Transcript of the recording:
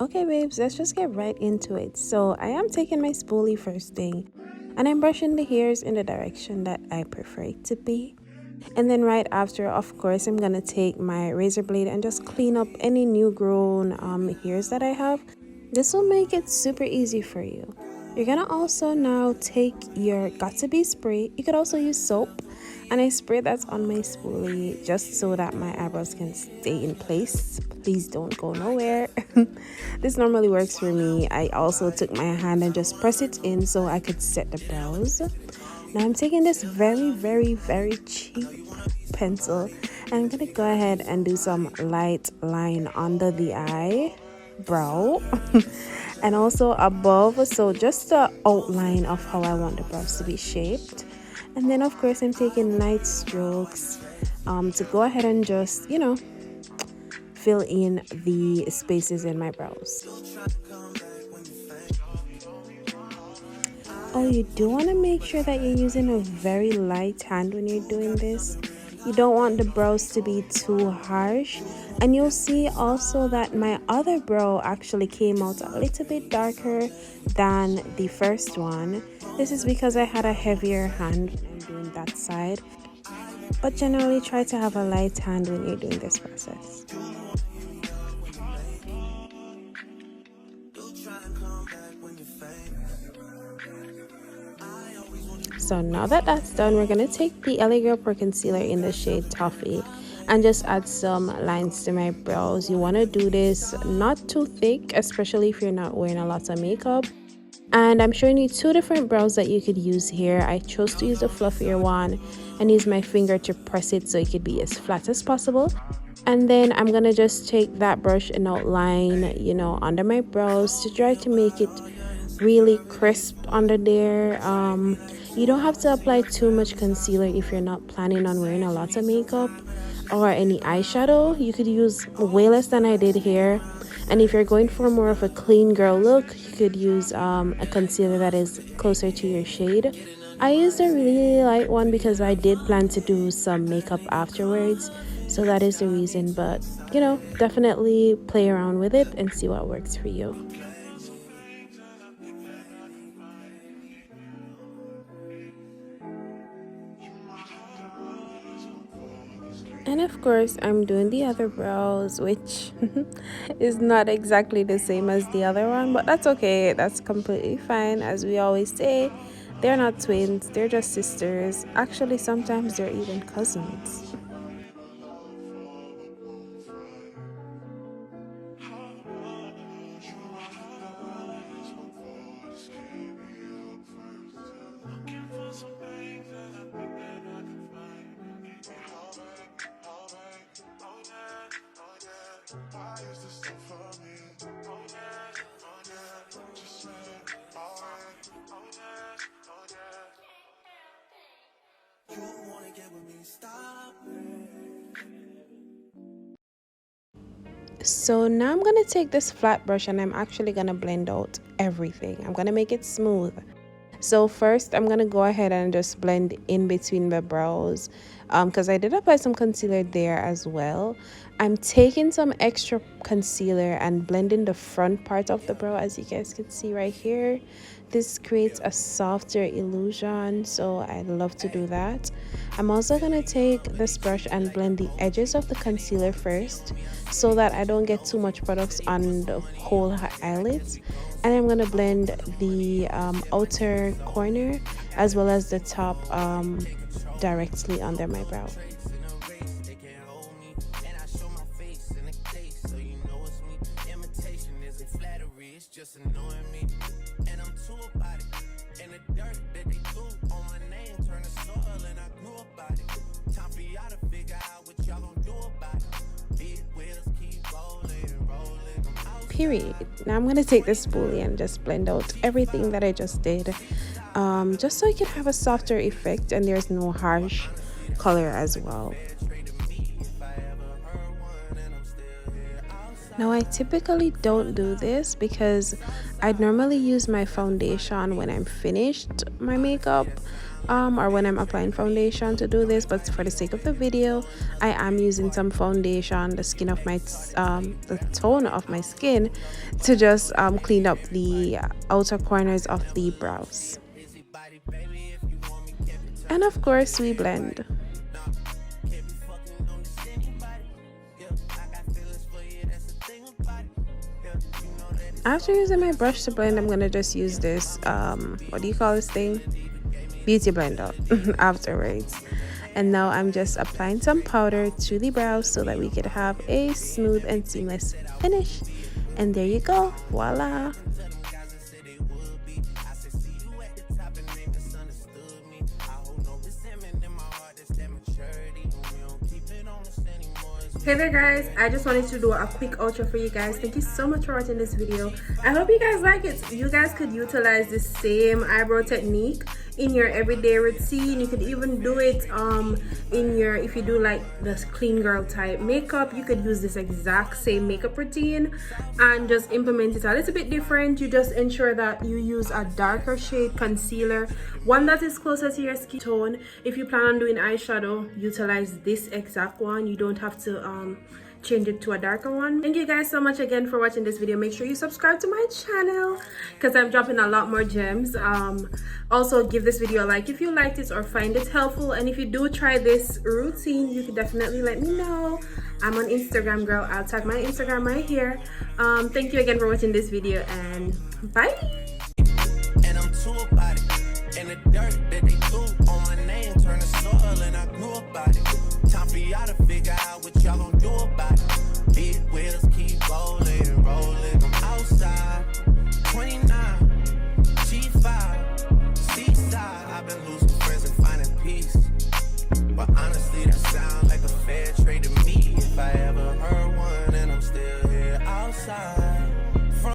Okay, babes, let's just get right into it. So I am taking my spoolie first thing, and I'm brushing the hairs in the direction that I prefer it to be. And then right after, of course, I'm gonna take my razor blade and just clean up any new grown hairs that I have. This will make it super easy for you. You're gonna also now take your got2b spray. You could also use soap, and I spray that on my spoolie just so that my eyebrows can stay in place. Please don't go nowhere. This normally works for me. I also took my hand and just press it in so I could set the brows. Now I'm taking this very cheap pencil, and I'm gonna go ahead and do some light line under the eyebrow and also above, so just the outline of how I want the brows to be shaped. And then of course I'm taking light strokes to go ahead and just fill in the spaces in my brows. Oh, you do want to make sure that you're using a very light hand when you're doing this. You don't want the brows to be too harsh. And you'll see also that my other brow actually came out a little bit darker than the first one. This is because I had a heavier hand when I'm doing that side. But generally try to have a light hand when you're doing this process. So now that that's done, we're going to take the LA Girl Pro Concealer in the shade Toffee and just add some lines to my brows. You want to do this not too thick, especially if you're not wearing a lot of makeup. And I'm showing you two different brows that you could use here. I chose to use the fluffier one and use my finger to press it so it could be as flat as possible. And then I'm going to just take that brush and outline, under my brows to try to make it really crisp under there. You don't have to apply too much concealer if you're not planning on wearing a lot of makeup or any eyeshadow. You could use way less than I did here. And if you're going for more of a clean girl look, you could use a concealer that is closer to your shade. I used a really light one because I did plan to do some makeup afterwards, so that is the reason. But definitely play around with it and see what works for you. And of course, I'm doing the other brows, which is not exactly the same as the other one, but that's okay. That's completely fine. As we always say, they're not twins, they're just sisters. Actually, sometimes they're even cousins. So now I'm going to take this flat brush and I'm actually going to blend out everything. I'm going to make it smooth. So first I'm going to go ahead and just blend in between the brows because I did apply some concealer there as well. I'm taking some extra concealer and blending the front part of the brow, as you guys can see right here. This creates a softer illusion, so I love to do that. I'm also going to take this brush and blend the edges of the concealer first so that I don't get too much products on the whole eyelids. And I'm going to blend the outer corner as well as the top directly under my brow. Period. Now I'm going to take this spoolie and just blend out everything that I just did, just so you can have a softer effect and there's no harsh color as well. Now, I typically don't do this because I'd normally use my foundation when I'm finished my makeup, or when I'm applying foundation to do this. But for the sake of the video, I am using some foundation, the tone of my skin, to just clean up the outer corners of the brows. And of course, we blend. After using my brush to blend, I'm gonna just use this what do you call this thing, beauty blender afterwards. And now I'm just applying some powder to the brows so that we could have a smooth and seamless finish. And there you go, voila. Hey there guys, I just wanted to do a quick outro for you guys. Thank you so much for watching this video. I hope you guys like it. You guys could utilize the same eyebrow technique in your everyday routine. You could even do it in your, if you do like the clean girl type makeup, you could use this exact same makeup routine and just implement it a little bit different. You just ensure that you use a darker shade concealer, one that is closer to your skin tone. If you plan on doing eyeshadow, utilize this exact one. You don't have to change it to a darker one. Thank you guys so much again for watching this video. Make sure you subscribe to my channel because I'm dropping a lot more gems. Also give this video a like if you liked it or find it helpful, and if you do try this routine, you can definitely let me know. I'm on Instagram, girl. I'll tag my Instagram right here. Thank you again for watching this video, and bye. And I'm too about it. And the dirt that they threw on my name turned to soil, and I grew about it. Time for y'all to figure out what y'all gonna do about it. Big wheels keep rolling.